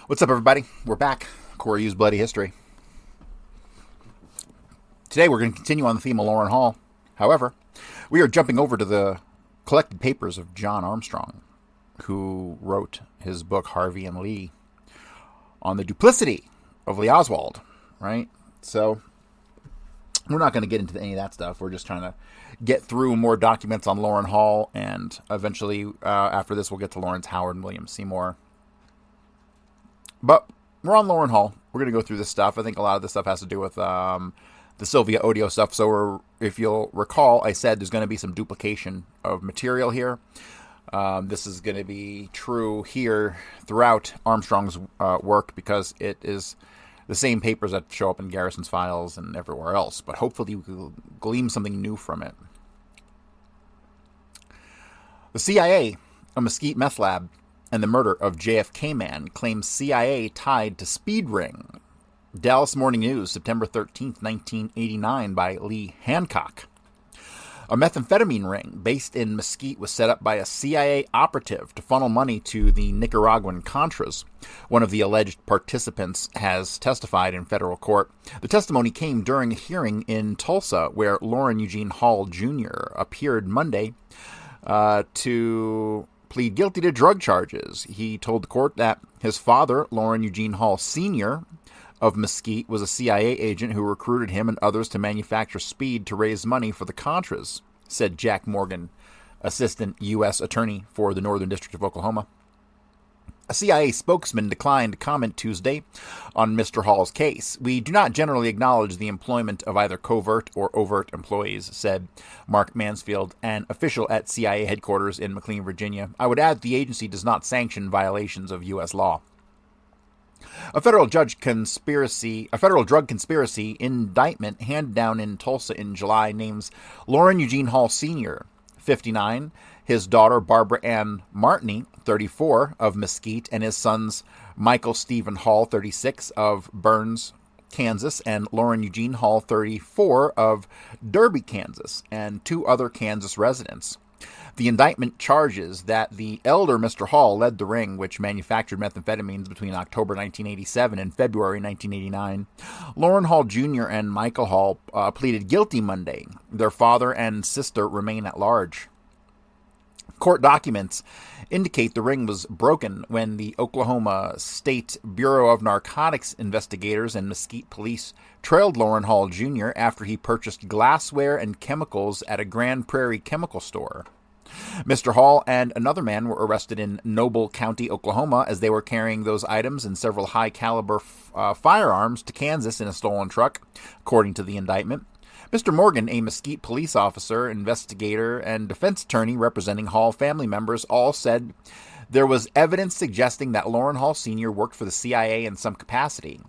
What's up, everybody? We're back. Corey Used Bloody History. Today, we're going to continue on the theme of Loran Hall. However, we are jumping over to the collected papers of John Armstrong, who wrote his book, Harvey and Lee, on the duplicity of Lee Oswald, right? So, we're not going to get into any of that stuff. We're just trying to get through more documents on Loran Hall, and eventually, after this, we'll get to Lawrence Howard and William Seymour. But we're on Loran Hall. We're going to go through this stuff. I think a lot of this stuff has to do with the Sylvia Odio stuff. So if you'll recall, I said there's going to be some duplication of material here. This is going to be true here throughout Armstrong's work because it is the same papers that show up in Garrison's files and everywhere else. But hopefully you can glean something new from it. The CIA, a Mesquite meth lab, and the murder of JFK Man claims CIA tied to Speed Ring. Dallas Morning News, September 13th, 1989, by Lee Hancock. A methamphetamine ring based in Mesquite was set up by a CIA operative to funnel money to the Nicaraguan Contras. One of the alleged participants has testified in federal court. The testimony came during a hearing in Tulsa where Loran Eugene Hall Jr. appeared Monday to plead guilty to drug charges. He told the court that his father, Loran Eugene Hall Sr., of Mesquite, was a CIA agent who recruited him and others to manufacture speed to raise money for the Contras, said Jack Morgan, assistant U.S. attorney for the Northern District of Oklahoma. A CIA spokesman declined to comment Tuesday on Mr. Hall's case. We do not generally acknowledge the employment of either covert or overt employees, said Mark Mansfield, an official at CIA headquarters in McLean, Virginia. I would add the agency does not sanction violations of U.S. law. A federal drug conspiracy indictment handed down in Tulsa in July names Loran Eugene Hall Sr., 59, his daughter Barbara Ann Martini, 34, of Mesquite, and his sons Michael Stephen Hall, 36, of Burns, Kansas, and Loran Eugene Hall, 34, of Derby, Kansas, and two other Kansas residents. The indictment charges that the elder Mr. Hall led the ring which manufactured methamphetamines between October 1987 and February 1989. Loran Hall Jr. and Michael Hall pleaded guilty Monday. Their father and sister remain at large. Court documents indicate the ring was broken when the Oklahoma State Bureau of Narcotics investigators and Mesquite police trailed Loran Hall Jr. after he purchased glassware and chemicals at a Grand Prairie chemical store. Mr. Hall and another man were arrested in Noble County, Oklahoma, as they were carrying those items and several high-caliber firearms to Kansas in a stolen truck, according to the indictment. Mr. Morgan, a Mesquite police officer, investigator, and defense attorney representing Hall family members, all said there was evidence suggesting that Loran Hall Sr. worked for the CIA in some capacity.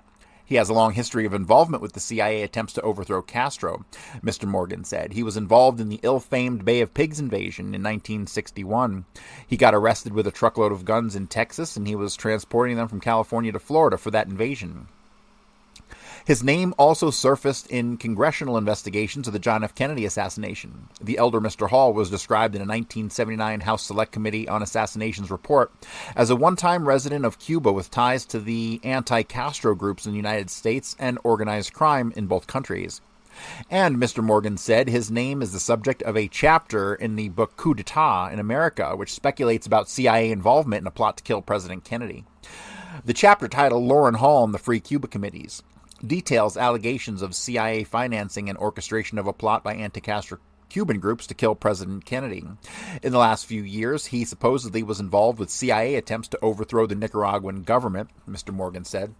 He has a long history of involvement with the CIA attempts to overthrow Castro, Mr. Morgan said. He was involved in the ill-famed Bay of Pigs invasion in 1961. He got arrested with a truckload of guns in Texas, and he was transporting them from California to Florida for that invasion. His name also surfaced in congressional investigations of the John F. Kennedy assassination. The elder Mr. Hall was described in a 1979 House Select Committee on Assassinations report as a one-time resident of Cuba with ties to the anti-Castro groups in the United States and organized crime in both countries. And, Mr. Morgan said, his name is the subject of a chapter in the book Coup d'etat in America, which speculates about CIA involvement in a plot to kill President Kennedy. The chapter, titled Loran Hall and the Free Cuba Committees, details allegations of CIA financing and orchestration of a plot by anti-Castro Cuban groups to kill President Kennedy. In the last few years, he supposedly was involved with CIA attempts to overthrow the Nicaraguan government, Mr. Morgan said.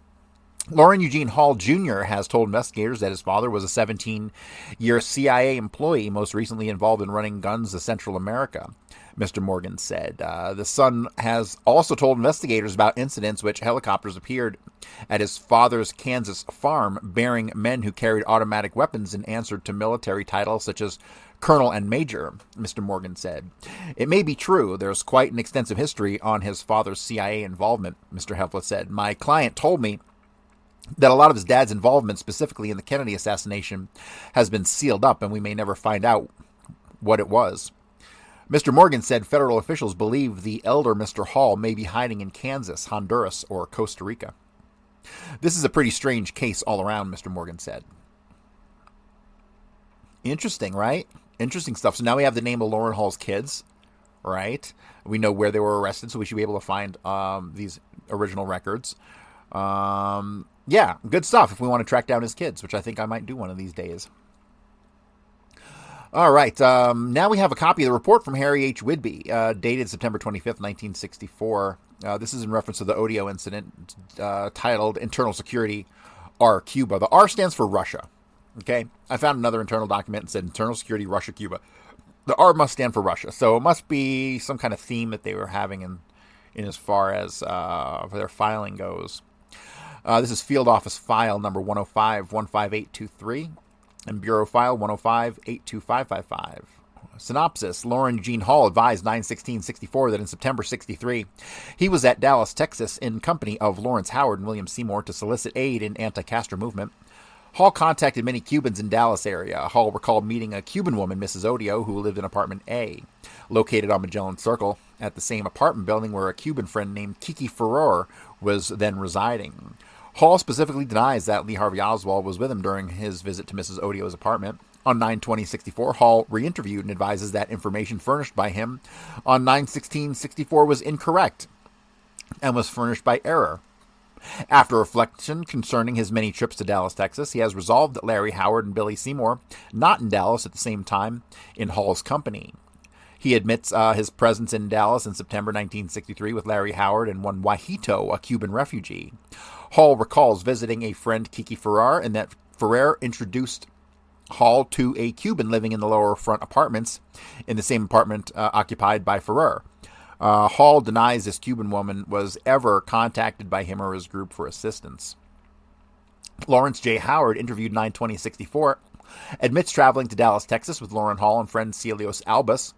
Loran Eugene Hall Jr. has told investigators that his father was a 17-year CIA employee, most recently involved in running guns to Central America, Mr. Morgan said. The son has also told investigators about incidents which helicopters appeared at his father's Kansas farm bearing men who carried automatic weapons and answered to military titles such as Colonel and Major, Mr. Morgan said. It may be true. There's quite an extensive history on his father's CIA involvement, Mr. Heflett said. My client told me that a lot of his dad's involvement, specifically in the Kennedy assassination, has been sealed up, and we may never find out what it was. Mr. Morgan said federal officials believe the elder Mr. Hall may be hiding in Kansas, Honduras, or Costa Rica. This is a pretty strange case all around, Mr. Morgan said. Interesting, right? Interesting stuff. So now we have the name of Loran Hall's kids, right? We know where they were arrested, so we should be able to find these original records. Yeah, good stuff if we want to track down his kids, which I think I might do one of these days. All right, now we have a copy of the report from Harry H. Whidbey, dated September 25th, 1964. This is in reference to the Odio incident, titled Internal Security, R. Cuba. The R stands for Russia. Okay, I found another internal document that said Internal Security, Russia, Cuba. The R must stand for Russia, so it must be some kind of theme that they were having in as far as their filing goes. This is Field Office File number 105-15823 and Bureau File 105-82555. Synopsis: Loran Eugene Hall advised 9/16/64 that in September 63, he was at Dallas, Texas, in company of Lawrence Howard and William Seymour to solicit aid in anti-Castro movement. Hall contacted many Cubans in Dallas area. Hall recalled meeting a Cuban woman, Mrs. Odio, who lived in apartment A, located on Magellan Circle, at the same apartment building where a Cuban friend named Kiki Ferrer was then residing. Hall specifically denies that Lee Harvey Oswald was with him during his visit to Mrs. Odio's apartment. On 9/20/64, Hall re-interviewed and advises that information furnished by him on 9/16/64 was incorrect and was furnished by error. After reflection concerning his many trips to Dallas, Texas, he has resolved that Larry Howard and Billy Seymour, not in Dallas at the same time, in Hall's company. He admits his presence in Dallas in September 1963 with Larry Howard and one Wajito, a Cuban refugee. Hall recalls visiting a friend, Kiki Ferrer, and that Ferrer introduced Hall to a Cuban living in the lower front apartments in the same apartment occupied by Ferrer. Hall denies this Cuban woman was ever contacted by him or his group for assistance. Lawrence J. Howard, interviewed 9/20/64, admits traveling to Dallas, Texas with Loran Hall and friend Celios Albus,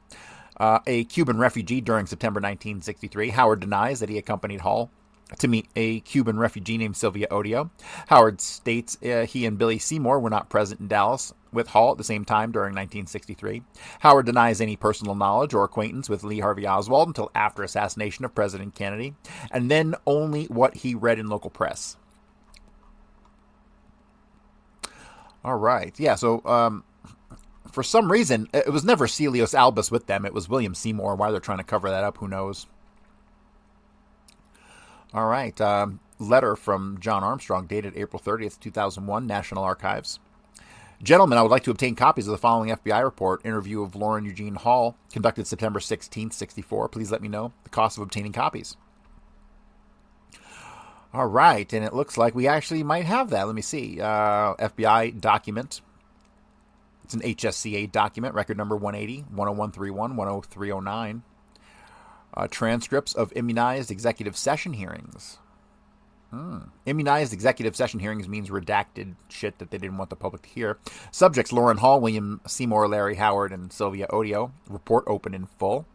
a Cuban refugee, during September 1963. Howard denies that he accompanied Hall to meet a Cuban refugee named Sylvia Odio. Howard states he and Billy Seymour were not present in Dallas with Hall at the same time during 1963. Howard denies any personal knowledge or acquaintance with Lee Harvey Oswald until after assassination of President Kennedy, and then only what he read in local press. All right. Yeah, so for some reason, it was never Celios Albus with them. It was William Seymour. Why they're trying to cover that up, who knows? All right. Letter from John Armstrong, dated April 30th, 2001, National Archives. Gentlemen, I would like to obtain copies of the following FBI report. Interview of Loran Eugene Hall, conducted September 16th, 64. Please let me know the cost of obtaining copies. All right, and it looks like we actually might have that. Let me see. FBI document. It's an HSCA document, record number 180, 10131, 10309. Transcripts of immunized executive session hearings. Immunized executive session hearings means redacted shit that they didn't want the public to hear. Subjects: Loran Hall, William Seymour, Larry Howard, and Sylvia Odio. Report open in full.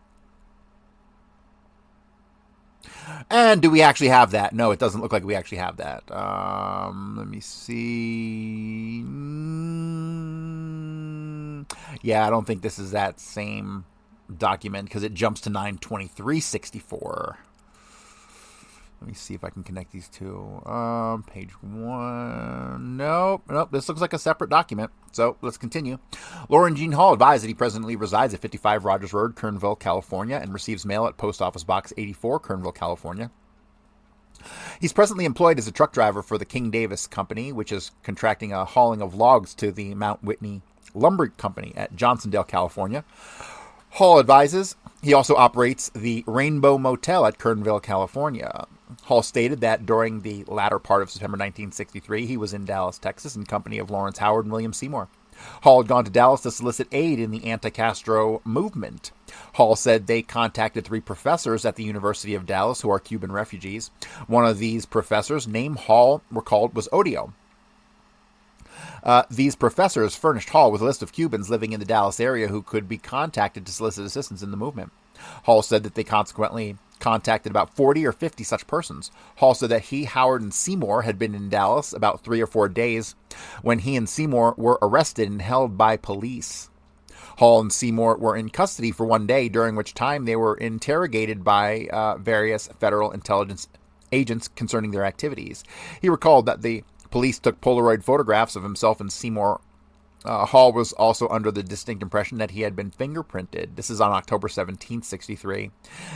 And do we actually have that? No, it doesn't look like we actually have that. Let me see. Yeah, I don't think this is that same document because it jumps to 9/23/64. Let me see if I can connect these two. Page 1. Nope. This looks like a separate document. So let's continue. Loran Eugene Hall advised that he presently resides at 55 Rogers Road, Kernville, California, and receives mail at Post Office Box 84, Kernville, California. He's presently employed as a truck driver for the King Davis Company, which is contracting a hauling of logs to the Mount Whitney Lumber Company at Johnsondale, California. Hall advises he also operates the Rainbow Motel at Kernville, California. Hall stated that during the latter part of September 1963, he was in Dallas, Texas, in company of Lawrence Howard and William Seymour. Hall had gone to Dallas to solicit aid in the anti-Castro movement. Hall said they contacted 3 professors at the University of Dallas who are Cuban refugees. One of these professors, named Hall recalled, was Odio. These professors furnished Hall with a list of Cubans living in the Dallas area who could be contacted to solicit assistance in the movement. Hall said that they consequently contacted about 40 or 50 such persons. Hall said that he, Howard, and Seymour had been in Dallas about 3 or 4 days when he and Seymour were arrested and held by police. Hall and Seymour were in custody for one day, during which time they were interrogated by various federal intelligence agents concerning their activities. He recalled that the police took Polaroid photographs of himself and Seymour. Hall was also under the distinct impression that he had been fingerprinted. This is on October 17th, 63.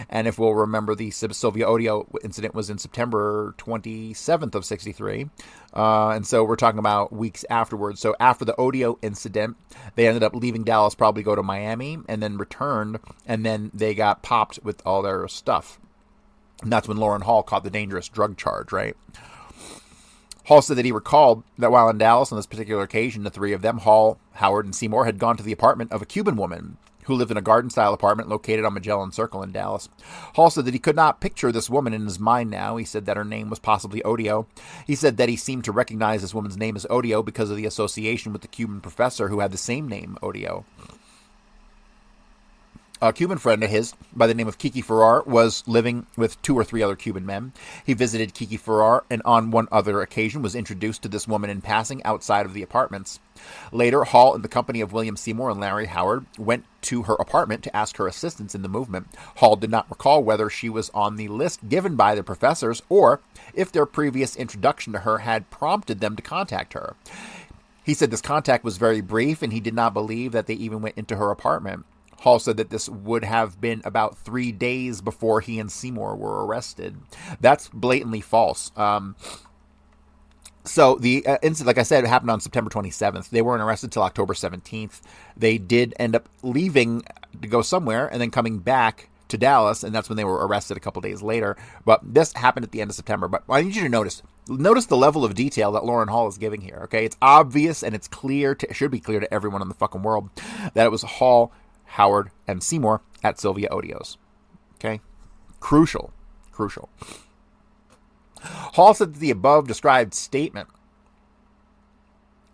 And if we'll remember, the Sylvia Odio incident was in September 27th of 63. And so we're talking about weeks afterwards. So after the Odio incident, they ended up leaving Dallas, probably go to Miami, and then returned. And then they got popped with all their stuff. And that's when Loran Hall caught the dangerous drug charge, right? Hall said that he recalled that while in Dallas on this particular occasion, the three of them, Hall, Howard, and Seymour, had gone to the apartment of a Cuban woman who lived in a garden-style apartment located on Magellan Circle in Dallas. Hall said that he could not picture this woman in his mind now. He said that her name was possibly Odio. He said that he seemed to recognize this woman's name as Odio because of the association with the Cuban professor who had the same name, Odio. A Cuban friend of his, by the name of Kiki Farrar, was living with 2 or 3 other Cuban men. He visited Kiki Farrar, and on one other occasion was introduced to this woman in passing outside of the apartments. Later, Hall, in the company of William Seymour and Larry Howard, went to her apartment to ask her assistance in the movement. Hall did not recall whether she was on the list given by the professors or if their previous introduction to her had prompted them to contact her. He said this contact was very brief, and he did not believe that they even went into her apartment. Hall said that this would have been about 3 days before he and Seymour were arrested. That's blatantly false. So the incident, like I said, it happened on September 27th. They weren't arrested until October 17th. They did end up leaving to go somewhere and then coming back to Dallas, and that's when they were arrested a couple days later. But this happened at the end of September. But I need you to notice the level of detail that Loran Hall is giving here. Okay, it's obvious and it's clear. It should be clear to everyone in the fucking world that it was Hall, Howard, and Seymour at Sylvia Odio's. Okay? Crucial. Hall said that the above described statement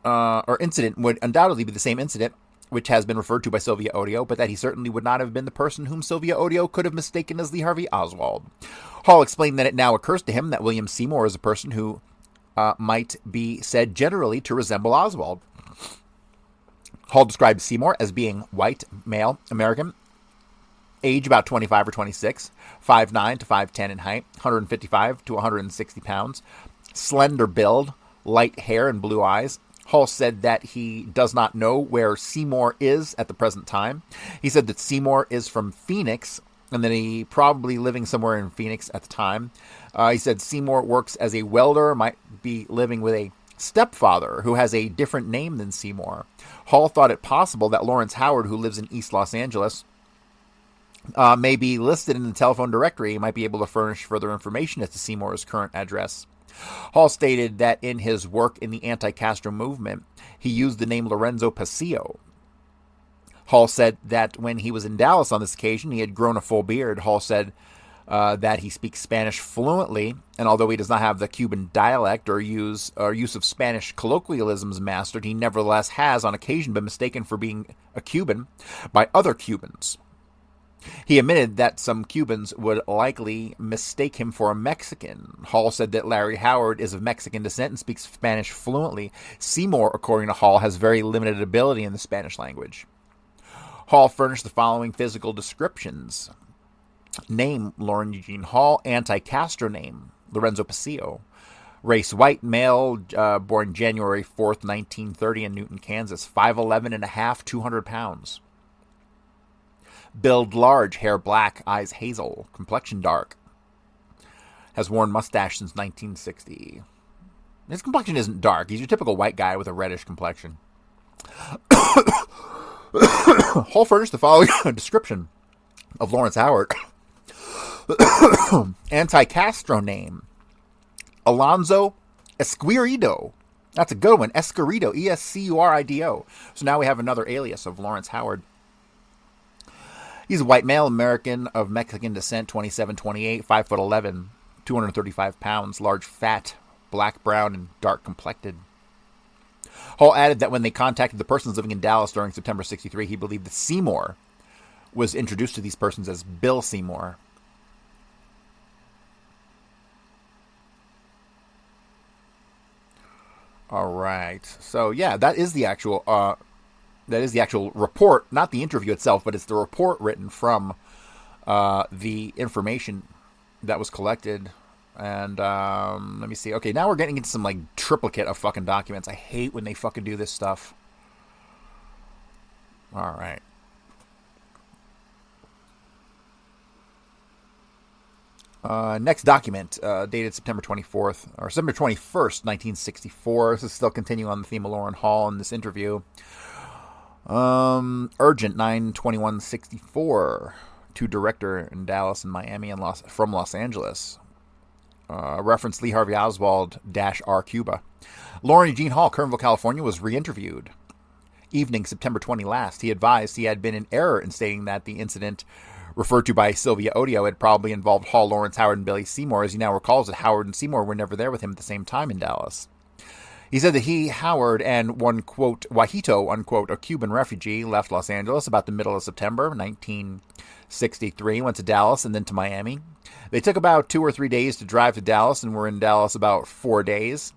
or incident would undoubtedly be the same incident which has been referred to by Sylvia Odio, but that he certainly would not have been the person whom Sylvia Odio could have mistaken as Lee Harvey Oswald. Hall explained that it now occurs to him that William Seymour is a person who might be said generally to resemble Oswald. Hall described Seymour as being white, male, American, age about 25 or 26, 5'9 to 5'10 in height, 155 to 160 pounds, slender build, light hair and blue eyes. Hall said that he does not know where Seymour is at the present time. He said that Seymour is from Phoenix, and that he probably living somewhere in Phoenix at the time. He said Seymour works as a welder, might be living with a stepfather who has a different name than Seymour. Hall thought it possible that Lawrence Howard, who lives in East Los Angeles, may be listed in the telephone directory. He might be able to furnish further information as to Seymour's current address. Hall stated that in his work in the anti-Castro movement, he used the name Lorenzo Paseo. Hall said that when he was in Dallas on this occasion, he had grown a full beard. Hall said that he speaks Spanish fluently, and although he does not have the Cuban dialect or use of Spanish colloquialisms mastered, he nevertheless has on occasion been mistaken for being a Cuban by other Cubans. He admitted that some Cubans would likely mistake him for a Mexican. Hall said that Larry Howard is of Mexican descent and speaks Spanish fluently. Seymour, according to Hall, has very limited ability in the Spanish language. Hall furnished the following physical descriptions. Name, Loran Eugene Hall. Anti-Castro name, Lorenzo Paseo. Race, white, male, born January 4th, 1930 in Newton, Kansas. 5'11 and a half, 200 pounds. Build large, hair black, eyes hazel, complexion dark. Has worn mustache since 1960. His complexion isn't dark. He's your typical white guy with a reddish complexion. Hall furnished the following description of Lawrence Howard. Anti-Castro name, Alonzo Escurido. That's a good one. Escurido. Escurido. So now we have another alias of Lawrence Howard. He's a white male American of Mexican descent, 27-28, 5'11", 235 pounds, large, fat, black, brown, and dark complected. Hall added that when they contacted the persons living in Dallas during September 63, he believed that Seymour was introduced to these persons as Bill Seymour. All right. So, yeah, that is the actual That is the actual report, not the interview itself, but it's the report written from the information that was collected. And let me see. Okay, now we're getting into some like triplicate of fucking documents. I hate when they fucking do this stuff. All right. Next document, dated September 24th, or September 21st, 1964. This is still continuing on the theme of Loran Hall in this interview. Urgent 9/21/64 to director in Dallas and Miami and from Los Angeles. Reference Lee Harvey Oswald -R Cuba. Loran Eugene Hall, Kernville, California, was re-interviewed. Evening, September 20 last. He advised he had been in error in stating that the incident referred to by Sylvia Odio had probably involved Hall, Lawrence, Howard, and Billy Seymour, as he now recalls that Howard and Seymour were never there with him at the same time in Dallas. He said that he, Howard, and one, quote, Wahito, unquote, a Cuban refugee, left Los Angeles about the middle of September 1963, went to Dallas and then to Miami. They took about 2 or 3 days to drive to Dallas and were in Dallas about 4 days.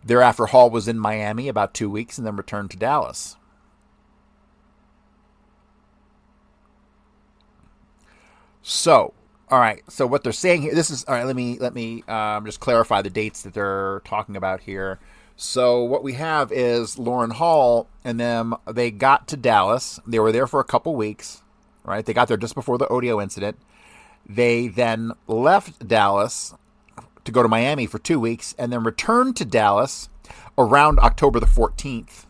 Thereafter, Hall was in Miami about 2 weeks and then returned to Dallas. So, all right. So what they're saying here, this is all right. Let me just clarify the dates that they're talking about here. So what we have is Loran Hall and them. They got to Dallas. They were there for a couple weeks, right? They got there just before the Odio incident. They then left Dallas to go to Miami for 2 weeks, and then returned to Dallas around October the 14th.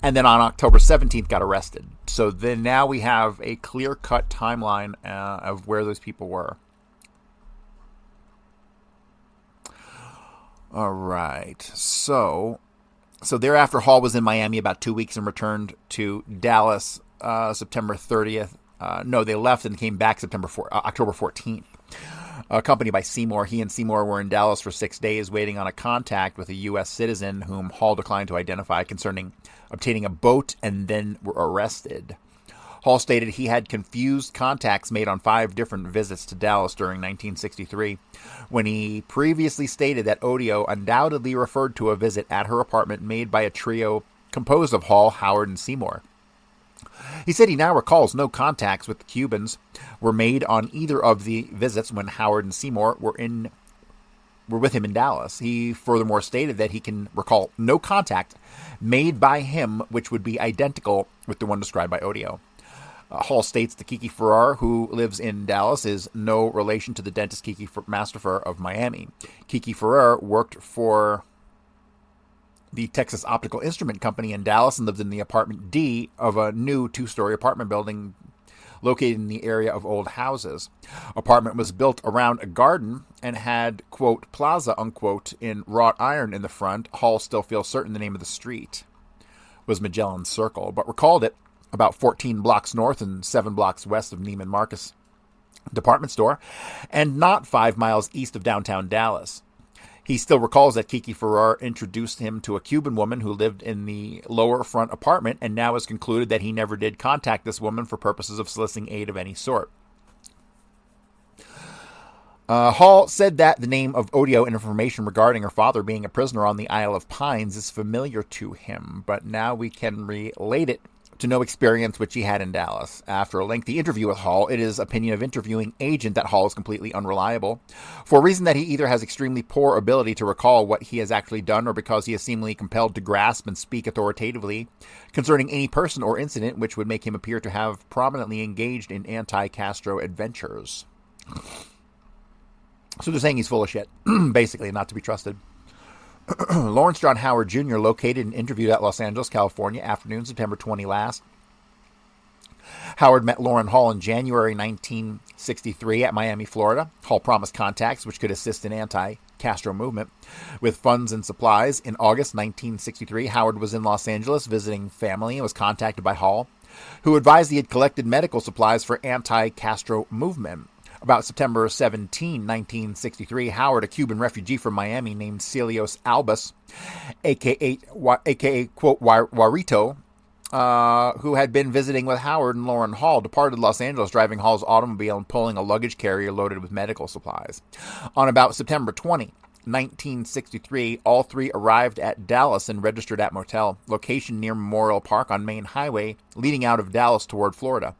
And then on October 17th got arrested. So then now we have a clear-cut timeline of where those people were. All right. So thereafter, Hall was in Miami about 2 weeks and returned to Dallas September 30th. No, they left and came back October 14th. Accompanied by Seymour. He and Seymour were in Dallas for 6 days waiting on a contact with a U.S. citizen whom Hall declined to identify concerning obtaining a boat, and then were arrested. Hall stated he had confused contacts made on 5 different visits to Dallas during 1963, when he previously stated that Odio undoubtedly referred to a visit at her apartment made by a trio composed of Hall, Howard, and Seymour. He said he now recalls no contacts with the Cubans were made on either of the visits when Howard and Seymour were with him in Dallas. He furthermore stated that he can recall no contact made by him which would be identical with the one described by Odio. Hall states that Kiki Farrar, who lives in Dallas, is no relation to the dentist Kiki Masterfer of Miami. Kiki Farrar worked for the Texas Optical Instrument Company in Dallas and lived in the apartment D of a new 2-story apartment building located in the area of old houses. Apartment was built around a garden and had, quote, plaza, unquote, in wrought iron in the front. Hall still feels certain the name of the street was Magellan Circle, but recalled it about 14 blocks north and 7 blocks west of Neiman Marcus department store, and not 5 miles east of downtown Dallas. He still recalls that Kiki Farrar introduced him to a Cuban woman who lived in the lower front apartment, and now has concluded that he never did contact this woman for purposes of soliciting aid of any sort. Hall said that the name of Odio and information regarding her father being a prisoner on the Isle of Pines is familiar to him, but now we can relate it to no experience which he had in Dallas. After a lengthy interview with Hall, it is opinion of interviewing agent that Hall is completely unreliable, for a reason that he either has extremely poor ability to recall what he has actually done, or because he is seemingly compelled to grasp and speak authoritatively concerning any person or incident which would make him appear to have prominently engaged in anti-Castro adventures. So they're saying he's full of shit, basically, not to be trusted. Lawrence John Howard Jr. located and interviewed at Los Angeles, California, afternoon, September 20 last. Howard met Loran Hall in January 1963 at Miami, Florida. Hall promised contacts which could assist in anti-Castro movement with funds and supplies. In August 1963, Howard was in Los Angeles visiting family and was contacted by Hall, who advised he had collected medical supplies for anti-Castro movement. About September 17, 1963, Howard, a Cuban refugee from Miami named Celios Albus, a.k.a. quote, Warito, who had been visiting with Howard and Loran Hall, departed Los Angeles, driving Hall's automobile and pulling a luggage carrier loaded with medical supplies. On about September 20, 1963, all three arrived at Dallas and registered at motel, location near Memorial Park on Main Highway, leading out of Dallas toward Florida.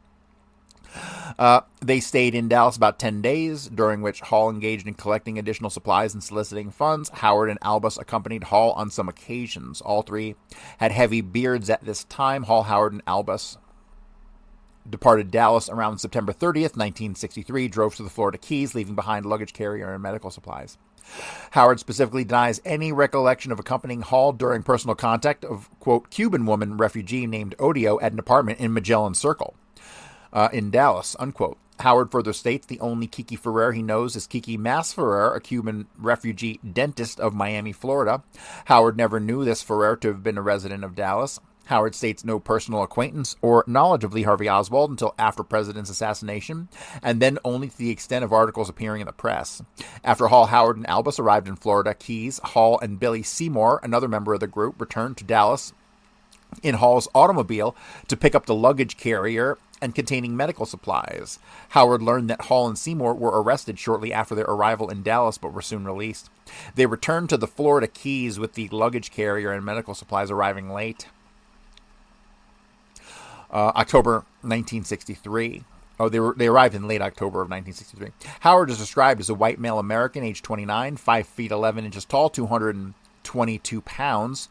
They stayed in Dallas about 10 days, during which Hall engaged in collecting additional supplies and soliciting funds. Howard and Albus accompanied Hall on some occasions. All three had heavy beards at this time. Hall, Howard, and Albus departed Dallas around September 30th, 1963, drove to the Florida Keys, leaving behind luggage carrier and medical supplies. Howard specifically denies any recollection of accompanying Hall during personal contact of, quote, Cuban woman refugee named Odio at an apartment in Magellan Circle in Dallas, unquote. Howard further states the only Kiki Ferrer he knows is Kiki Masferrer, a Cuban refugee dentist of Miami, Florida. Howard never knew this Ferrer to have been a resident of Dallas. Howard states no personal acquaintance or knowledge of Lee Harvey Oswald until after President's assassination, and then only to the extent of articles appearing in the press. After Hall, Howard, and Albus arrived in Florida Keys, Hall and Billy Seymour, another member of the group, returned to Dallas in Hall's automobile to pick up the luggage carrier and containing medical supplies. Howard learned that Hall and Seymour were arrested shortly after their arrival in Dallas, but were soon released. They returned to the Florida Keys with the luggage carrier and medical supplies arriving late. October 1963. They arrived in late October of 1963. Howard is described as a white male American, age 29, 5 feet 11 inches tall, 222 pounds.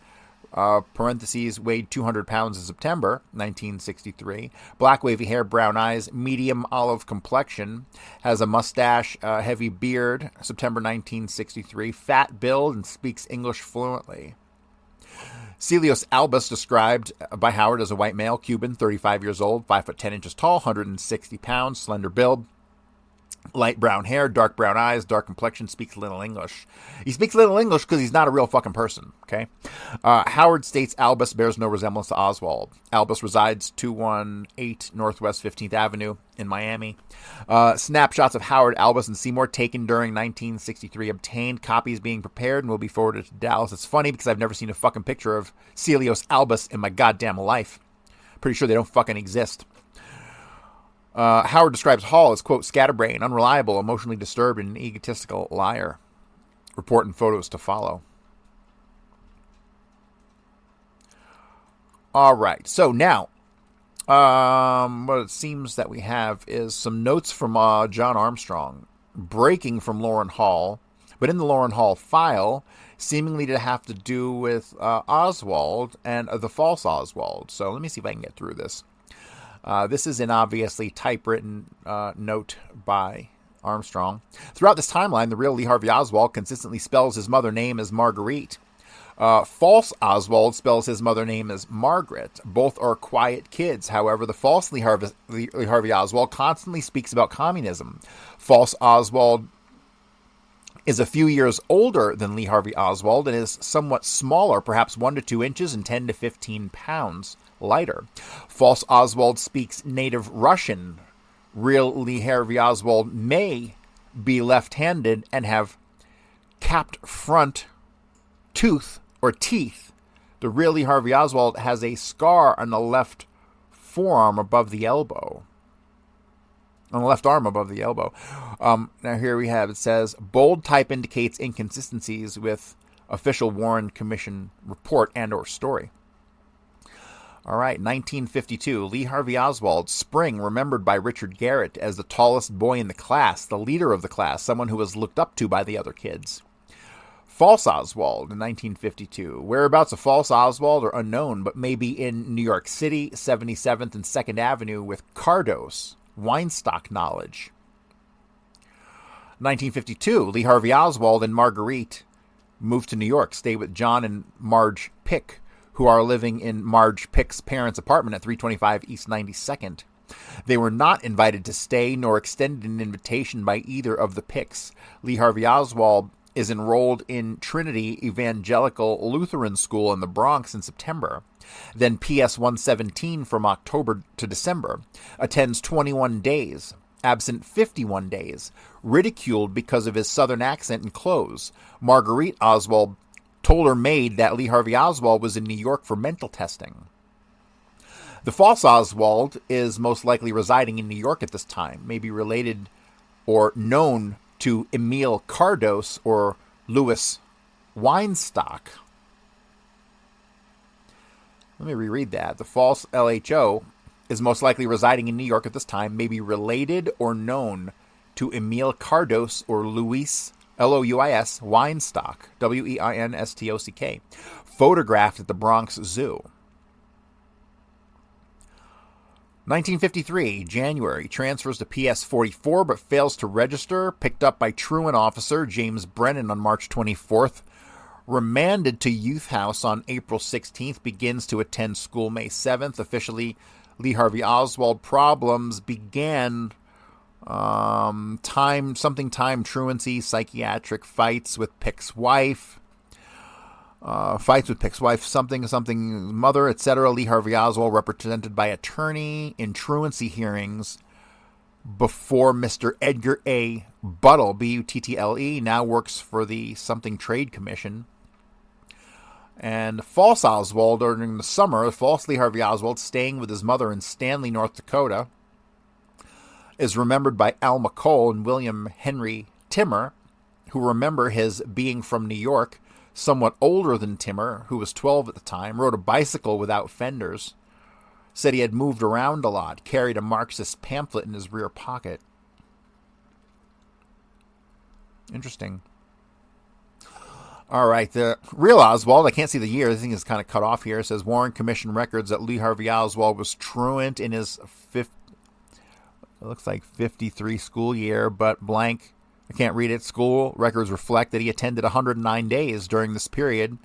Parentheses, weighed 200 pounds in September 1963. Black wavy hair, brown eyes, medium olive complexion. Has a mustache, heavy beard. September 1963. Fat build and speaks English fluently. Celios Albus, described by Howard as a white male, Cuban, 35 years old, 5 foot 10 inches tall, 160 pounds, slender build, light brown hair, dark brown eyes, dark complexion, speaks little English. He speaks little English because he's not a real fucking person, okay? Howard states Albus bears no resemblance to Oswald. Albus resides 218 Northwest 15th Avenue in Miami. Snapshots of Howard, Albus, and Seymour taken during 1963 obtained. Copies being prepared and will be forwarded to Dallas. It's funny because I've never seen a fucking picture of Celios Albus in my goddamn life. Pretty sure they don't fucking exist. Howard describes Hall as, quote, scatterbrained, unreliable, emotionally disturbed, and an egotistical liar. Report and photos to follow. All right. So now, what it seems that we have is some notes from John Armstrong breaking from Loran Hall, but in the Loran Hall file, seemingly to have to do with Oswald and the false Oswald. So let me see if I can get through this. This is an obviously typewritten note by Armstrong. Throughout this timeline, the real Lee Harvey Oswald consistently spells his mother name as Marguerite. False Oswald spells his mother name as Margaret. Both are quiet kids. However, the false Lee Harvey Oswald constantly speaks about communism. False Oswald is a few years older than Lee Harvey Oswald and is somewhat smaller, perhaps 1 to 2 inches and 10 to 15 pounds lighter. False Oswald speaks native Russian. Real Lee Harvey Oswald may be left-handed and have capped front tooth or teeth. The real Lee Harvey Oswald has a scar on the left forearm above the elbow. On the left arm above the elbow. Now here we have, it says, bold type indicates inconsistencies with official Warren Commission report and or story. All right, 1952, Lee Harvey Oswald, spring, remembered by Richard Garrett as the tallest boy in the class, the leader of the class, someone who was looked up to by the other kids. False Oswald in 1952. Whereabouts of False Oswald are unknown, but may be in New York City, 77th and 2nd Avenue with Cardos, Weinstock knowledge. 1952, Lee Harvey Oswald and Marguerite moved to New York, stay with John and Marge Pick, who are living in Marge Pick's parents' apartment at 325 East 92nd. They were not invited to stay nor extended an invitation by either of the Picks. Lee Harvey Oswald is enrolled in Trinity Evangelical Lutheran School in the Bronx in September. Then PS 117 from October to December. Attends 21 days. Absent 51 days. Ridiculed because of his southern accent and clothes. Marguerite Oswald told her maid that Lee Harvey Oswald was in New York for mental testing. The false Oswald is most likely residing in New York at this time, maybe related or known to Emil Cardos or Louis Weinstock. Let me reread that. The false LHO is most likely residing in New York at this time, may be related or known to Emile Cardos or Louis, Louis Weinstock, Weinstock, photographed at the Bronx Zoo. 1953, January, transfers to PS 44 but fails to register, picked up by truant officer James Brennan on March 24th, remanded to Youth House on April 16th, begins to attend school May 7th. Officially, Lee Harvey Oswald problems began time truancy, psychiatric fights with Pick's wife, something mother, etc. Lee Harvey Oswald represented by attorney in truancy hearings before Mr. Edgar A. Buttle, Buttle, now works for the something trade commission. And false Oswald during the summer, false Lee Harvey Oswald staying with his mother in Stanley, North Dakota, is remembered by Al McCall and William Henry Timmer, who remember his being from New York, somewhat older than Timmer, who was 12 at the time, rode a bicycle without fenders, said he had moved around a lot, carried a Marxist pamphlet in his rear pocket. Interesting. All right, the real Oswald, I can't see the year, the thing is kind of cut off here. It says Warren Commission records that Lee Harvey Oswald was truant in his 53 school year, but blank, I can't read it. School records reflect that he attended 109 days during this period.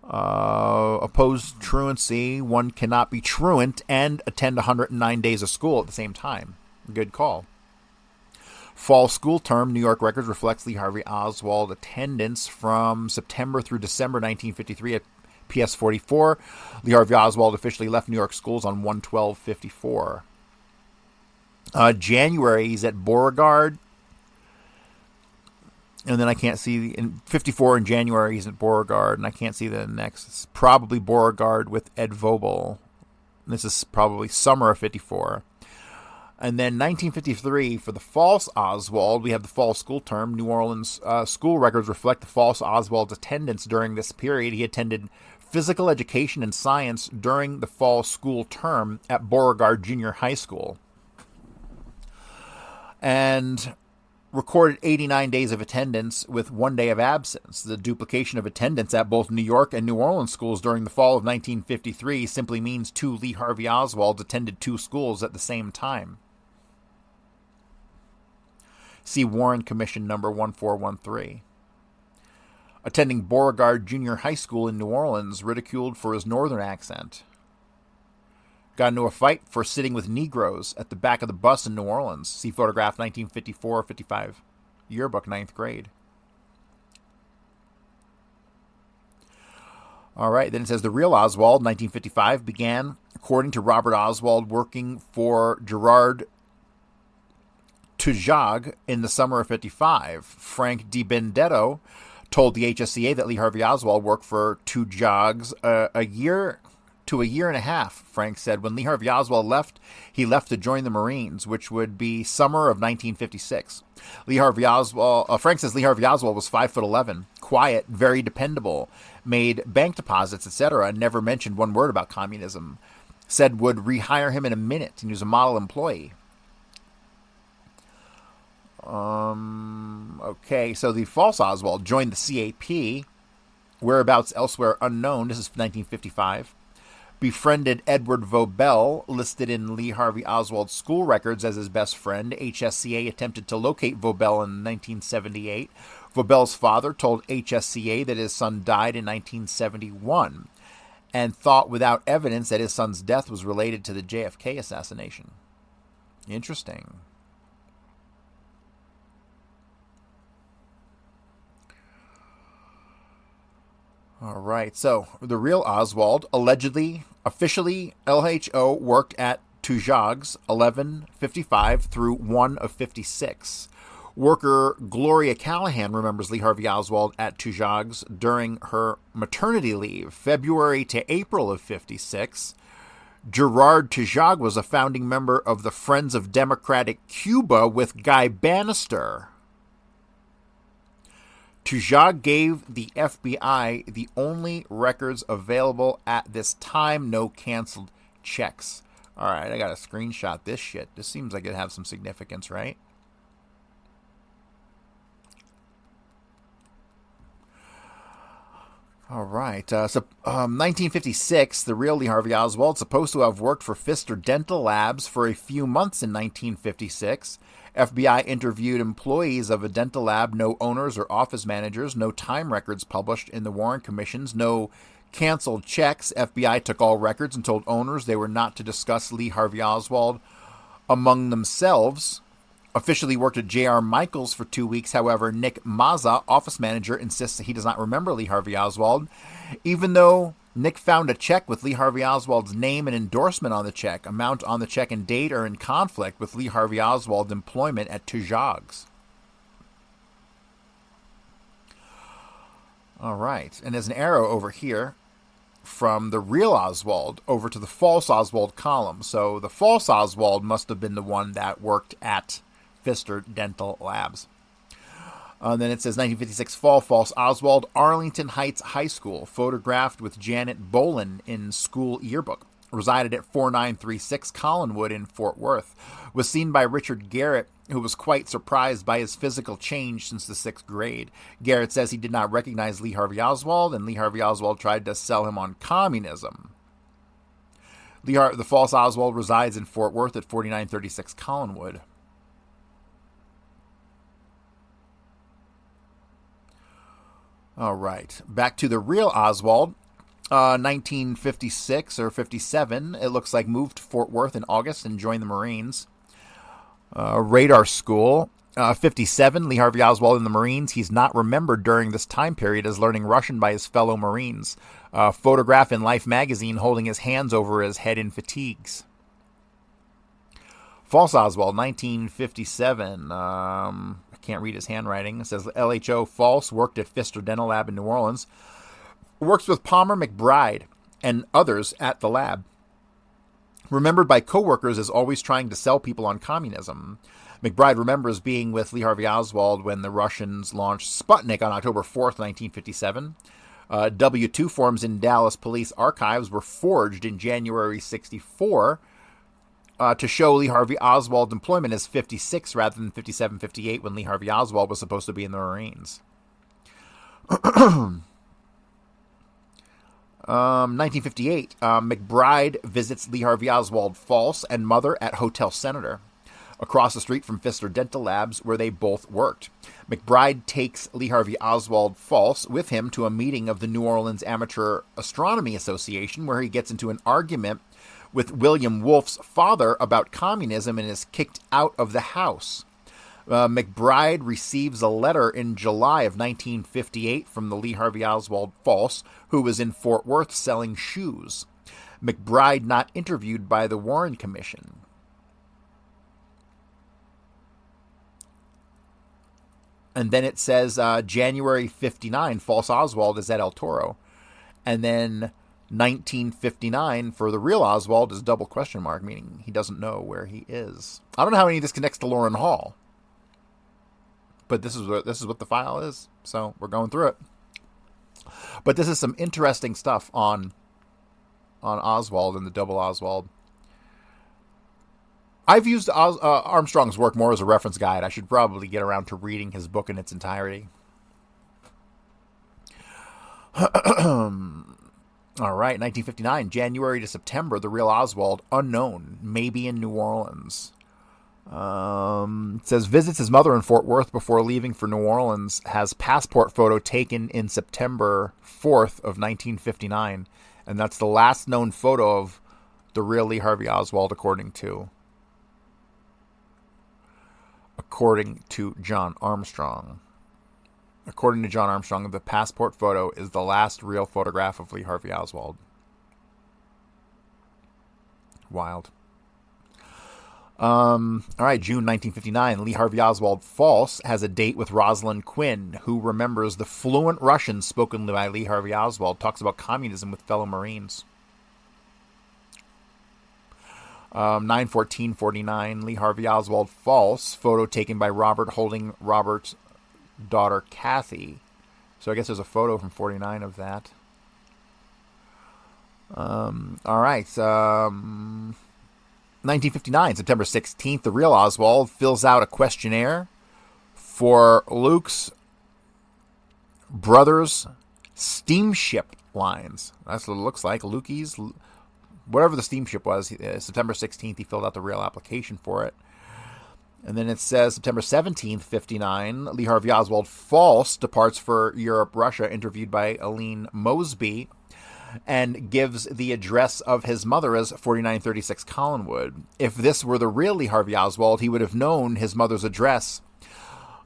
Opposed truancy, one cannot be truant and attend 109 days of school at the same time. Good call. Fall school term, New York records reflects Lee Harvey Oswald attendance from September through December 1953 at PS 44. Lee Harvey Oswald officially left New York schools on 1/12/54. January, he's at Beauregard. And then I can't see, in 54 in January, he's at Beauregard, and I can't see the next. It's probably Beauregard with Ed Vobel. This is probably summer of 54. And then 1953, for the false Oswald, we have the fall school term. New Orleans school records reflect the false Oswald's attendance during this period. He attended physical education and science during the fall school term at Beauregard Junior High School. And recorded 89 days of attendance with 1 day of absence. The duplication of attendance at both New York and New Orleans schools during the fall of 1953 simply means two Lee Harvey Oswalds attended two schools at the same time. See Warren Commission number 1413. Attending Beauregard Junior High School in New Orleans, ridiculed for his northern accent. Got into a fight for sitting with Negroes at the back of the bus in New Orleans. See photograph 1954-55. Yearbook, 9th grade. All right, then it says the real Oswald, 1955, began, according to Robert Oswald, working for Gerard Tujag in the summer of 55. Frank DiBenedetto told the HSCA that Lee Harvey Oswald worked for Tujag's a year and a half, Frank said. When Lee Harvey Oswald left, he left to join the Marines, which would be summer of 1956. Frank says Lee Harvey Oswald was 5'11", quiet, very dependable, made bank deposits, etc., and never mentioned one word about communism. Said would rehire him in a minute, and he was a model employee. Okay, so the false Oswald joined the CAP, whereabouts elsewhere unknown. This is 1955. Befriended Edward Vobel, listed in Lee Harvey Oswald's school records as his best friend. HSCA attempted to locate Vobel in 1978. Vobel's father told HSCA that his son died in 1971 and thought without evidence that his son's death was related to the JFK assassination. Interesting. All right, so the real Oswald, allegedly, officially, LHO worked at Tujag's 11/55 through 1 of 56. Worker Gloria Callahan remembers Lee Harvey Oswald at Tujag's during her maternity leave, February to April of 56. Gerard Tujag was a founding member of the Friends of Democratic Cuba with Guy Bannister. Tujag gave the FBI the only records available at this time. No canceled checks. All right, I got to screenshot this shit. This seems like it has some significance, right? All right. 1956, the real Lee Harvey Oswald, supposed to have worked for Pfister Dental Labs for a few months in 1956. FBI interviewed employees of a dental lab, no owners or office managers, no time records published in the Warren Commissions, no canceled checks. FBI took all records and told owners they were not to discuss Lee Harvey Oswald among themselves. Officially worked at J.R. Michaels for 2 weeks. However, Nick Mazza, office manager, insists that he does not remember Lee Harvey Oswald, even though Nick found a check with Lee Harvey Oswald's name and endorsement on the check. Amount on the check and date are in conflict with Lee Harvey Oswald's employment at Tujag's. All right, and there's an arrow over here from the real Oswald over to the false Oswald column. So the false Oswald must have been the one that worked at Pfister Dental Labs. Then it says 1956 fall, false Oswald, Arlington Heights High School, photographed with Janet Bolin in school yearbook. Resided at 4936 Collinwood in Fort Worth. Was seen by Richard Garrett, who was quite surprised by his physical change since the 6th grade. Garrett says he did not recognize Lee Harvey Oswald, and Lee Harvey Oswald tried to sell him on communism. The false Oswald resides in Fort Worth at 4936 Collinwood. All right, back to the real Oswald. 1956 or 57, it looks like, moved to Fort Worth in August and joined the Marines. Radar school. 57, Lee Harvey Oswald in the Marines. He's not remembered during this time period as learning Russian by his fellow Marines. Photograph in Life magazine holding his hands over his head in fatigues. False Oswald, 1957. I can't read his handwriting. It says LHO false, worked at Pfister Dental Lab in New Orleans. Works with Palmer McBride and others at the lab. Remembered by coworkers as always trying to sell people on communism. McBride remembers being with Lee Harvey Oswald when the Russians launched Sputnik on October 4th, 1957. W-2 forms in Dallas police archives were forged in January 64 to show Lee Harvey Oswald's employment as 56 rather than 57, 58 when Lee Harvey Oswald was supposed to be in the Marines. 1958, McBride visits Lee Harvey Oswald false and mother at Hotel Senator, across the street from Pfister Dental Labs, where they both worked. McBride takes Lee Harvey Oswald false with him to a meeting of the New Orleans Amateur Astronomy Association, where he gets into an argument with William Wolfe's father about communism and is kicked out of the house. McBride receives a letter in July of 1958 from the Lee Harvey Oswald false, who was in Fort Worth selling shoes. McBride not interviewed by the Warren Commission. And then it says January 59, false Oswald is at El Toro. And then 1959 for the real Oswald is double question mark, meaning he doesn't know where he is. I don't know how any of this connects to Loran Hall. But this is what the file is, so we're going through it. But this is some interesting stuff on Oswald and the double Oswald. I've used Armstrong's work more as a reference guide. I should probably get around to reading his book in its entirety. All right, 1959, January to September, the real Oswald, unknown, maybe in New Orleans. It says visits his mother in Fort Worth before leaving for New Orleans, has passport photo taken in September 4th of 1959, and that's the last known photo of the real Lee Harvey Oswald according to John Armstrong. According to John Armstrong, the passport photo is the last real photograph of Lee Harvey Oswald. Wild. All right, June 1959, Lee Harvey Oswald false has a date with Rosalind Quinn, who remembers the fluent Russian spoken by Lee Harvey Oswald, talks about communism with fellow Marines. 9/14/49, Lee Harvey Oswald false, photo taken by Robert holding Robert's daughter Kathy. So I guess there's a photo from 49 of that. All right. 1959, September 16th, the real Oswald fills out a questionnaire for Luke's brother's steamship lines. That's what it looks like. Lukey's, whatever the steamship was, September 16th, he filled out the real application for it. And then it says September 17th, 59, Lee Harvey Oswald, false, departs for Europe, Russia, interviewed by Aline Mosby, and gives the address of his mother as 4936 Collinwood. If this were the real Lee Harvey Oswald, he would have known his mother's address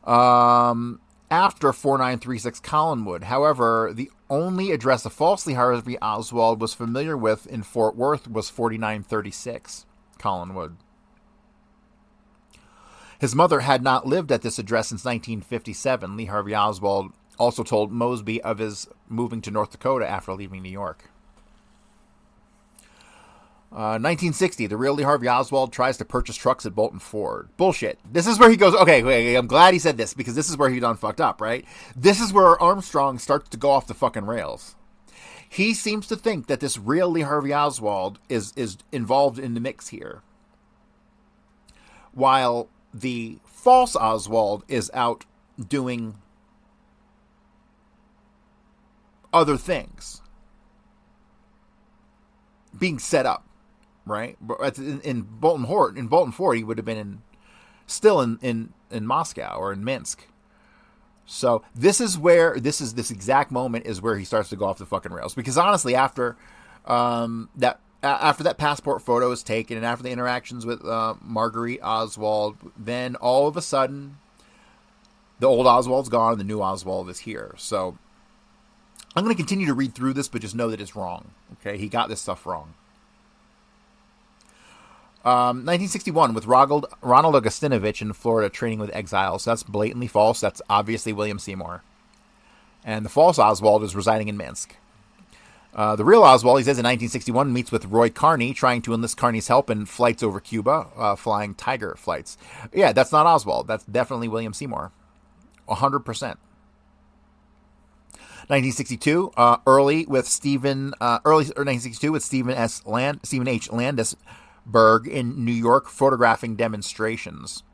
after 4936 Collinwood. However, the only address the false Lee Harvey Oswald was familiar with in Fort Worth was 4936 Collinwood. His mother had not lived at this address since 1957. Lee Harvey Oswald also told Mosby of his moving to North Dakota after leaving New York. 1960, the real Lee Harvey Oswald tries to purchase trucks at Bolton Ford. Bullshit. This is where he goes, okay, I'm glad he said this, because this is where he done fucked up, right? This is where Armstrong starts to go off the fucking rails. He seems to think that this real Lee Harvey Oswald is involved in the mix here, while the false Oswald is out doing other things, being set up, right? In Bolton Ford, he would have been still in Moscow or in Minsk. So this exact moment is where he starts to go off the fucking rails. Because honestly, after that passport photo is taken, and after the interactions with Marguerite Oswald, then all of a sudden, the old Oswald's gone and the new Oswald is here. So I'm going to continue to read through this, but just know that it's wrong. Okay, he got this stuff wrong. 1961, with Ronald Augustinovich in Florida training with exiles. So that's blatantly false. That's obviously William Seymour. And the false Oswald is residing in Minsk. The real Oswald, he says, in 1961, meets with Roy Carney, trying to enlist Carney's help in flights over Cuba, flying Tiger flights. Yeah, that's not Oswald. That's definitely William Seymour. 100%. 1962, early with Stephen H. Landisberg in New York, photographing demonstrations.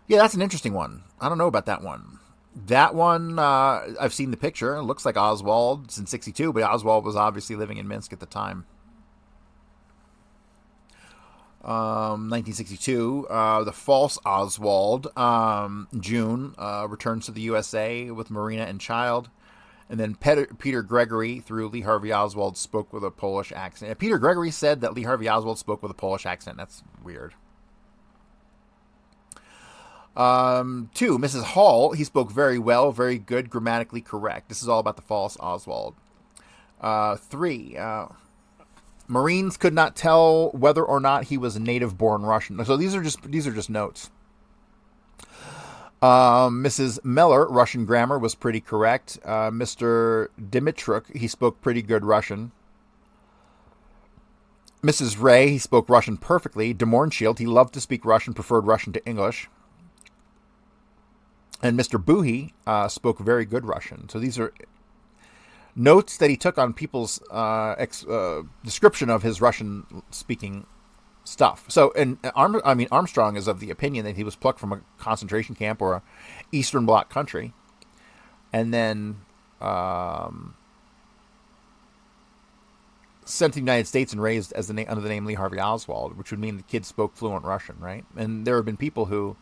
Yeah, that's an interesting one. I don't know about that one. That one, I've seen the picture. It looks like Oswald. It's in 62, but Oswald was obviously living in Minsk at the time. 1962, the false Oswald, June, returns to the USA with Marina and child. And then Peter Gregory, through Lee Harvey Oswald, spoke with a Polish accent. Peter Gregory said that Lee Harvey Oswald spoke with a Polish accent. That's weird. 2, Mrs. Hall, he spoke very well, very good, grammatically correct. This is all about the false Oswald. 3, Marines could not tell whether or not he was a native-born Russian. So these are just notes. Mrs. Meller, Russian grammar was pretty correct. Mr. Dimitruk, he spoke pretty good Russian. Mrs. Ray, he spoke Russian perfectly. De Mornschild, he loved to speak Russian, preferred Russian to English. And Mr. Buhi spoke very good Russian. So these are notes that he took on people's description of his Russian-speaking stuff. So, Armstrong is of the opinion that he was plucked from a concentration camp or a Eastern Bloc country, and then sent to the United States and raised as under the name Lee Harvey Oswald, which would mean the kid spoke fluent Russian, right? And there have been people who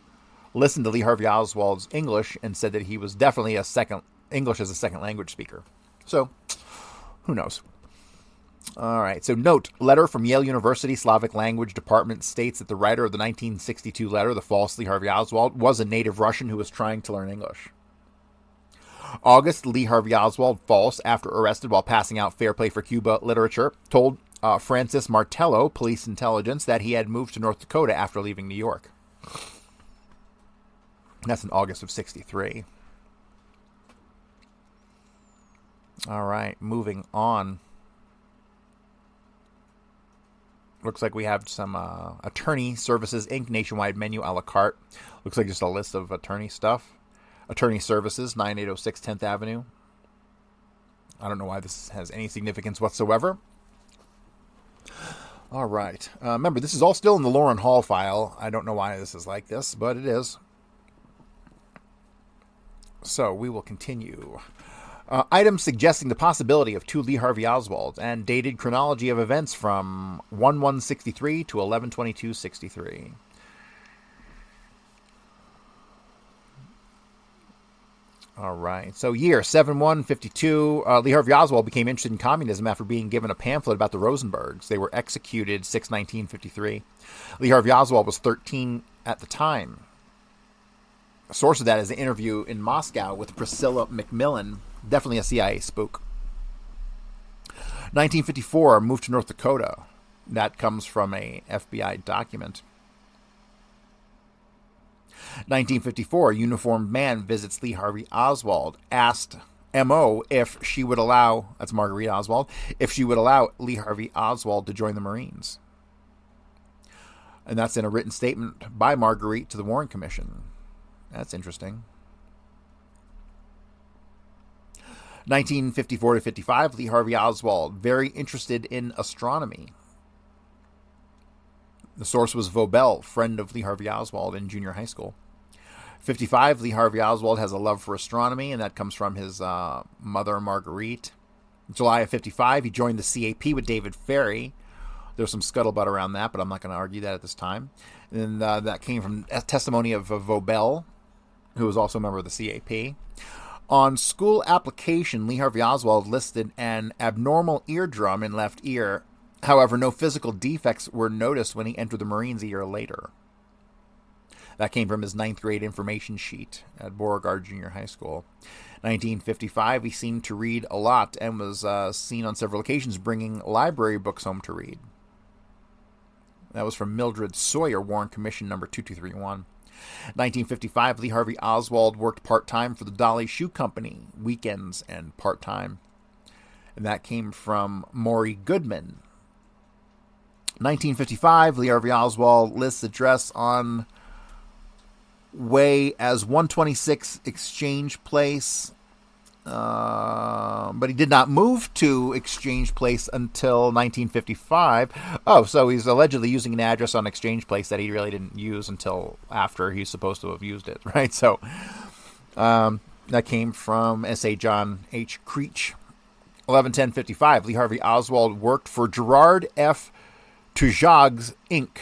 listened to Lee Harvey Oswald's English and said that he was definitely English as a second language speaker. So, who knows? All right, so note, letter from Yale University Slavic Language Department states that the writer of the 1962 letter, the false Lee Harvey Oswald, was a native Russian who was trying to learn English. August, Lee Harvey Oswald, false, after arrested while passing out Fair Play for Cuba literature, told Francis Martello, police intelligence, that he had moved to North Dakota after leaving New York. That's in August of 63. All right, moving on. Looks like we have some Attorney Services Inc. Nationwide Menu a la carte. Looks like just a list of attorney stuff. Attorney Services, 9806 10th Avenue. I don't know why this has any significance whatsoever. All right. Remember, this is all still in the Loran Hall file. I don't know why this is like this, but it is. So we will continue. Items suggesting the possibility of two Lee Harvey Oswalds and dated chronology of events from 1/1/63 to 11/22/63. All right. So year 7/1/52, Lee Harvey Oswald became interested in communism after being given a pamphlet about the Rosenbergs. They were executed 6/19/53. Lee Harvey Oswald was 13 at the time. A source of that is an interview in Moscow with Priscilla McMillan, definitely a CIA spook. 1954, moved to North Dakota. That comes from a FBI document. 1954, uniformed man visits Lee Harvey Oswald, asked M.O. if she would allow, that's Marguerite Oswald, if she would allow Lee Harvey Oswald to join the Marines. And that's in a written statement by Marguerite to the Warren Commission. That's interesting. 1954 to 55, Lee Harvey Oswald, very interested in astronomy. The source was Vobel, friend of Lee Harvey Oswald in junior high school. 55, Lee Harvey Oswald has a love for astronomy, and that comes from his mother, Marguerite. July of 55, he joined the CAP with David Ferry. There's some scuttlebutt around that, but I'm not going to argue that at this time. And that came from a testimony of Vobel, who was also a member of the CAP. On school application, Lee Harvey Oswald listed an abnormal eardrum in left ear. However, no physical defects were noticed when he entered the Marines a year later. That came from his 9th grade information sheet at Beauregard Junior High School. 1955, he seemed to read a lot and was seen on several occasions bringing library books home to read. That was from Mildred Sawyer, Warren Commission number 2231. 1955, Lee Harvey Oswald worked part-time for the Dolly Shoe Company, weekends and part-time. And that came from Maury Goodman. 1955, Lee Harvey Oswald lists address on way as 126 Exchange Place, but he did not move to Exchange Place until 1955. Oh, so he's allegedly using an address on Exchange Place that he really didn't use until after he's supposed to have used it, right? So that came from S.A. John H. Creech. 11/10/55, Lee Harvey Oswald worked for Gerard F. Tujag's Inc.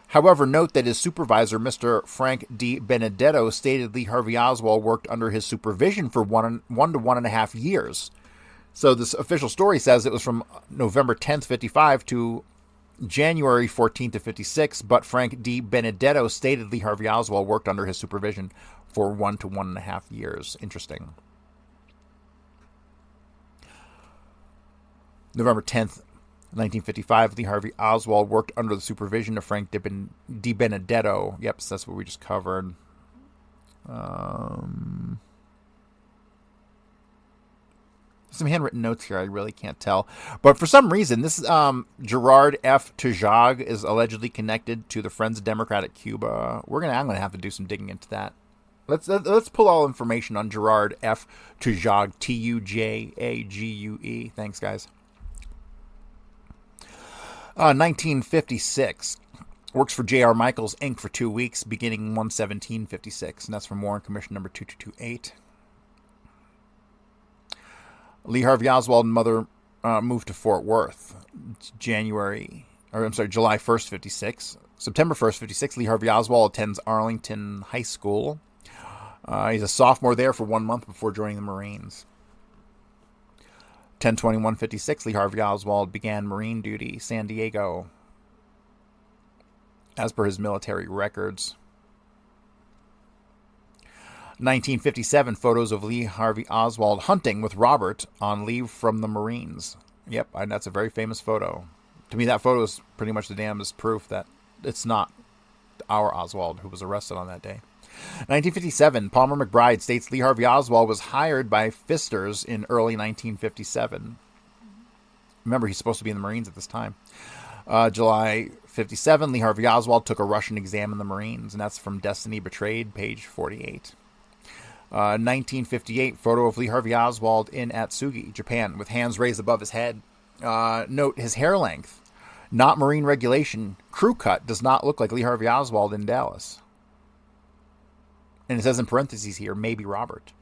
However, note that his supervisor, Mr. Frank D. Benedetto, stated Lee Harvey Oswald worked under his supervision for 1 to 1.5 years. So this official story says it was from November 10th, 55 to January 14th of 56, but Frank D. Benedetto stated Lee Harvey Oswald worked under his supervision for 1 to 1.5 years. Interesting. November 10th, 1955, Lee Harvey Oswald worked under the supervision of Frank D. Benedetto. Yep, so that's what we just covered. Some handwritten notes here, I really can't tell. But for some reason, this Gerard F. Tujag is allegedly connected to the Friends of Democratic Cuba. I'm gonna have to do some digging into that. Let's pull all information on Gerard F. Tujag, Tujague. Thanks, guys. 1956. Works for J.R. Michaels, Inc. for 2 weeks, beginning 1/17/56. And that's from Warren Commission number 2228. Lee Harvey Oswald and mother moved to Fort Worth. July 1st, 56. September 1st, 56, Lee Harvey Oswald attends Arlington High School. He's a sophomore there for 1 month before joining the Marines. 10/21/56, Lee Harvey Oswald began Marine duty, San Diego, as per his military records. 1957, photos of Lee Harvey Oswald hunting with Robert on leave from the Marines. Yep, that's a very famous photo. To me, that photo is pretty much the damnedest proof that it's not our Oswald who was arrested on that day. 1957, Palmer McBride states Lee Harvey Oswald was hired by Fisters in early 1957. Remember, he's supposed to be in the Marines at this time. July 57, Lee Harvey Oswald took a Russian exam in the Marines, and that's from Destiny Betrayed, page 48. 1958, photo of Lee Harvey Oswald in Atsugi, Japan, with hands raised above his head. Note his hair length, not marine regulation, crew cut, does not look like Lee Harvey Oswald in Dallas. And it says in parentheses here, maybe Robert.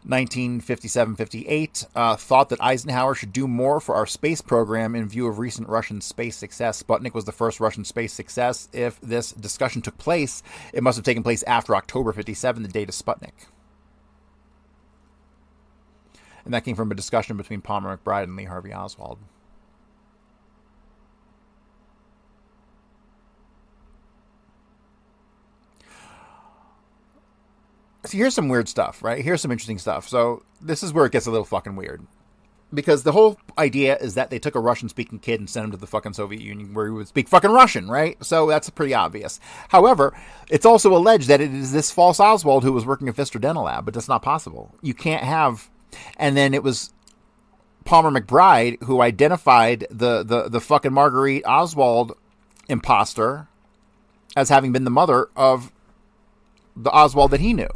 1957-58, thought that Eisenhower should do more for our space program in view of recent Russian space success. Sputnik was the first Russian space success. If this discussion took place, it must have taken place after October 57, the date of Sputnik. And that came from a discussion between Palmer McBride and Lee Harvey Oswald. So here's some weird stuff, right? Here's some interesting stuff. So this is where it gets a little fucking weird. Because the whole idea is that they took a Russian-speaking kid and sent him to the fucking Soviet Union where he would speak fucking Russian, right? So that's pretty obvious. However, it's also alleged that it is this false Oswald who was working at Pfister Dental Lab, but that's not possible. You can't have... And then it was Palmer McBride who identified the fucking Marguerite Oswald imposter as having been the mother of the Oswald that he knew.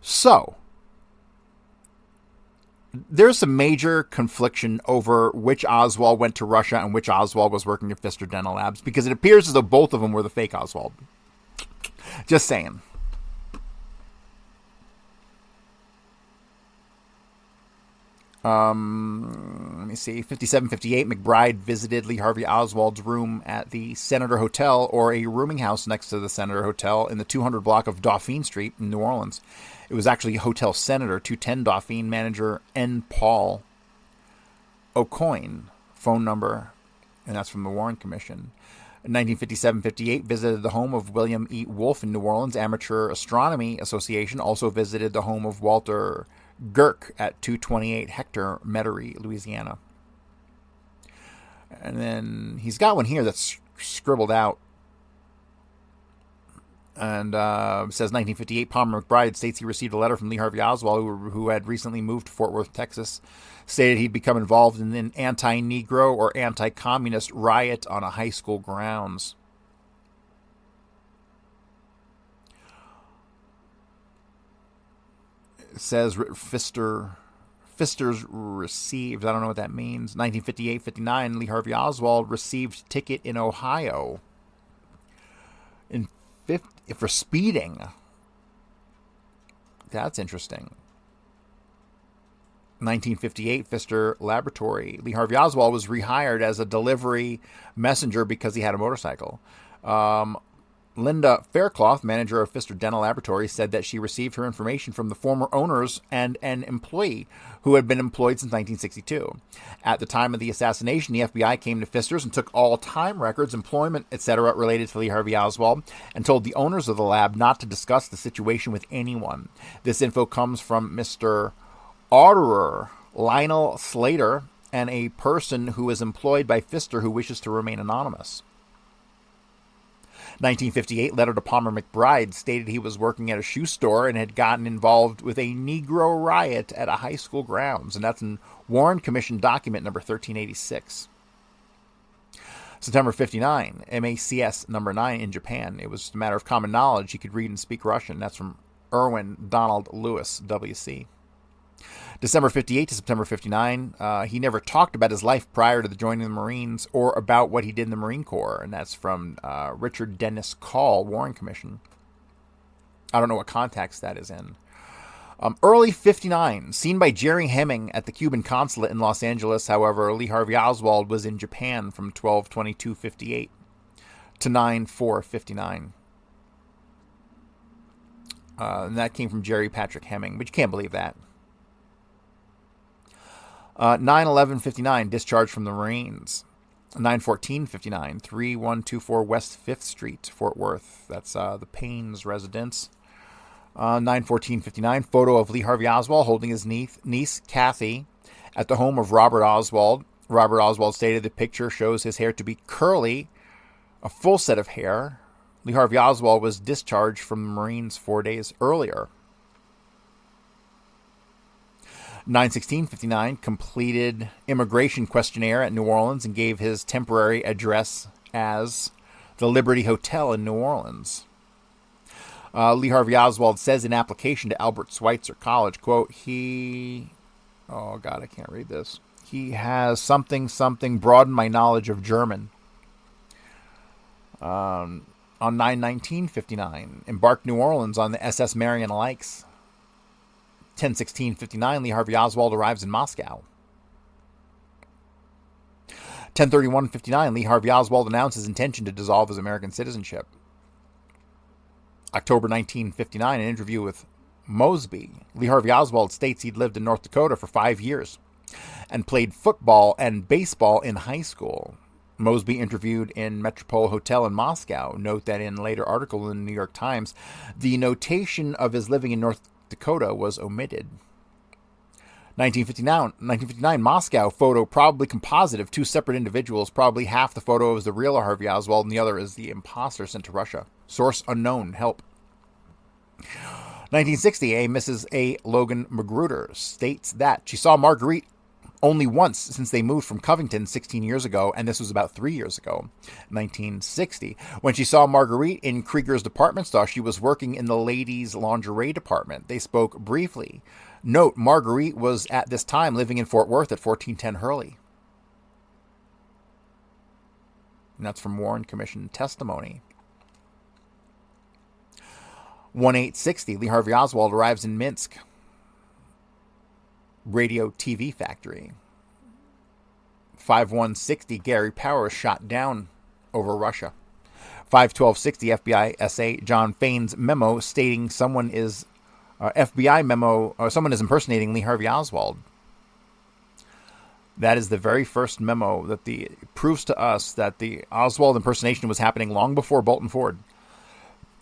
So, there's some major confliction over which Oswald went to Russia and which Oswald was working at Pfister Dental Labs, because it appears as though both of them were the fake Oswald. Just saying. Let me see. 57-58, McBride visited Lee Harvey Oswald's room at the Senator Hotel, or a rooming house next to the Senator Hotel in the 200 block of Dauphine Street in New Orleans. It was actually Hotel Senator, 210 Dauphine, manager N. Paul Aucoin, phone number, and that's from the Warren Commission. In 1957-58, visited the home of William E. Wolfe in New Orleans. Amateur Astronomy Association also visited the home of Walter Girk at 228 Hector, Metairie, Louisiana. And then he's got one here that's scribbled out. And says 1958, Palmer McBride states he received a letter from Lee Harvey Oswald, who had recently moved to Fort Worth, Texas, stated he'd become involved in an anti-Negro or anti-communist riot on a high school grounds. It says Pfister's received, I don't know what that means. 1958-59, Lee Harvey Oswald received ticket in Ohio for speeding. That's interesting. 1958, Pfister Laboratory. Lee Harvey Oswald was rehired as a delivery messenger because he had a motorcycle. Linda Faircloth, manager of Pfister Dental Laboratory, said that she received her information from the former owners and an employee who had been employed since 1962. At the time of the assassination, the FBI came to Pfister's and took all time records, employment, etc. related to Lee Harvey Oswald, and told the owners of the lab not to discuss the situation with anyone. This info comes from Mr. Auditor Lionel Slater and a person who is employed by Pfister who wishes to remain anonymous. 1958, letter to Palmer McBride stated he was working at a shoe store and had gotten involved with a Negro riot at a high school grounds, and that's in Warren Commission document number 1386. September 59, MACS number 9 in Japan. It was a matter of common knowledge he could read and speak Russian. That's from Erwin Donald Lewis, WC. December 58 to September 59, he never talked about his life prior to joining the Marines or about what he did in the Marine Corps, and that's from Richard Dennis Call, Warren Commission. I don't know what context that is in. Early 59, seen by Jerry Hemming at the Cuban consulate in Los Angeles. However, Lee Harvey Oswald was in Japan from 12/22/58 to 9/4/59. And that came from Jerry Patrick Hemming, but you can't believe that. 9/11/59, discharged from the Marines. 9/14/59, 3124 West 5th Street, Fort Worth. That's the Payne's residence. 9/14/59, photo of Lee Harvey Oswald holding his niece Kathy at the home of Robert Oswald. Robert Oswald stated the picture shows his hair to be curly, a full set of hair. Lee Harvey Oswald was discharged from the Marines 4 days earlier. 9/16/59, completed immigration questionnaire at New Orleans and gave his temporary address as the Liberty Hotel in New Orleans. Lee Harvey Oswald says in application to Albert Schweitzer College, quote, oh God, I can't read this. He has something broadened my knowledge of German. On 9/19/59, embarked New Orleans on the SS Marion Lakes. 10/16/59, Lee Harvey Oswald arrives in Moscow. 10/31/59, Lee Harvey Oswald announced his intention to dissolve his American citizenship. October 1959, an interview with Mosby. Lee Harvey Oswald states he'd lived in North Dakota for 5 years and played football and baseball in high school. Mosby interviewed in Metropole Hotel in Moscow. Note that in a later article in the New York Times, the notation of his living in North Dakota was omitted. 1959, Moscow photo, probably composite of two separate individuals. Probably half the photo is the real Harvey Oswald and the other is the imposter sent to Russia. Source unknown. Help. 1960, a Mrs. A. Logan Magruder states that she saw Marguerite only once since they moved from Covington 16 years ago, and this was about 3 years ago, 1960. When she saw Marguerite in Krieger's department store, she was working in the ladies' lingerie department. They spoke briefly. Note, Marguerite was at this time living in Fort Worth at 1410 Hurley. And that's from Warren Commission testimony. 1860, Lee Harvey Oswald arrives in Minsk. Radio TV factory. 5160, Gary Powers shot down over Russia. 5/12/60, FBI SA John Fain's memo stating someone is impersonating Lee Harvey Oswald. That is the very first memo that proves to us that the Oswald impersonation was happening long before Bolton Ford.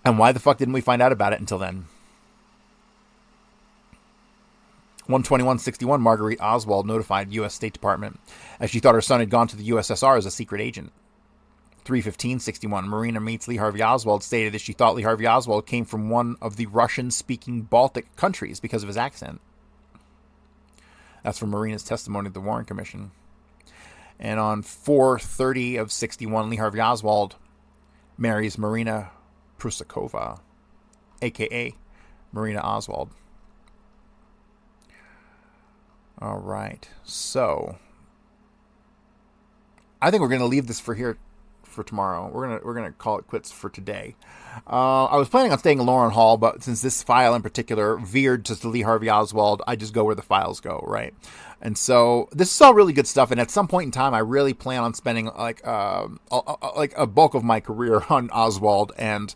And why the fuck didn't we find out about it until then? 121/61, Marguerite Oswald notified U.S. State Department as she thought her son had gone to the USSR as a secret agent. 3/15/61, Marina meets Lee Harvey Oswald, stated that she thought Lee Harvey Oswald came from one of the Russian-speaking Baltic countries because of his accent. That's from Marina's testimony at the Warren Commission. And on 4/30/61, Lee Harvey Oswald marries Marina Prusakova, a.k.a. Marina Oswald. All right, so I think we're going to leave this for tomorrow. We're gonna call it quits for today. I was planning on staying in Loran Hall, but since this file in particular veered to Lee Harvey Oswald, I just go where the files go, right? And so this is all really good stuff. And at some point in time, I really plan on spending like a bulk of my career on Oswald and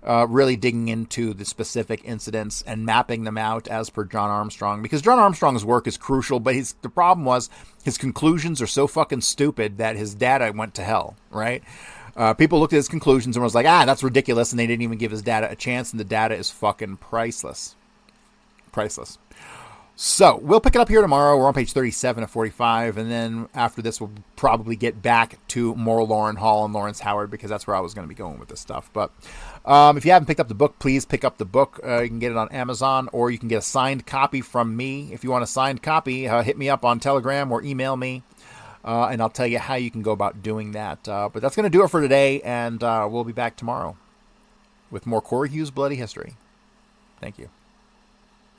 really digging into the specific incidents and mapping them out as per John Armstrong, because John Armstrong's work is crucial, but the problem was his conclusions are so fucking stupid that his data went to hell, right? People looked at his conclusions and was like, that's ridiculous, and they didn't even give his data a chance, and the data is fucking priceless. Priceless. So, we'll pick it up here tomorrow. We're on page 37 of 45, and then after this, we'll probably get back to more Loran Hall and Lawrence Howard, because that's where I was going to be going with this stuff. But if you haven't picked up the book, please pick up the book. You can get it on Amazon, or you can get a signed copy from me. If you want a signed copy, hit me up on Telegram or email me, and I'll tell you how you can go about doing that. But that's going to do it for today, and we'll be back tomorrow with more Corey Hughes Bloody History. Thank you.